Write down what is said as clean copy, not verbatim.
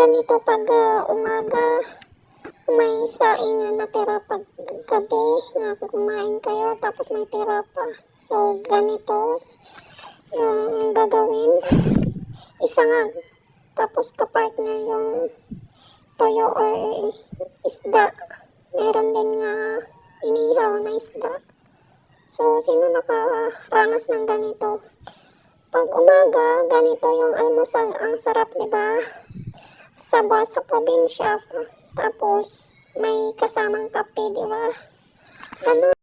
ganito pag umaga, may saing na natira pag gabi na kumain kayo tapos may tira pa. So ganito yung gagawin. Isa nga, tapos kapartner yung toyo or isda. Meron din nga inihaw na isda. So sino nakaranas ng ganito? Pag umaga, ganito yung almusal. Ang sarap, diba? Sa probinsya. Tapos, may kasamang kape, diba? Ganun.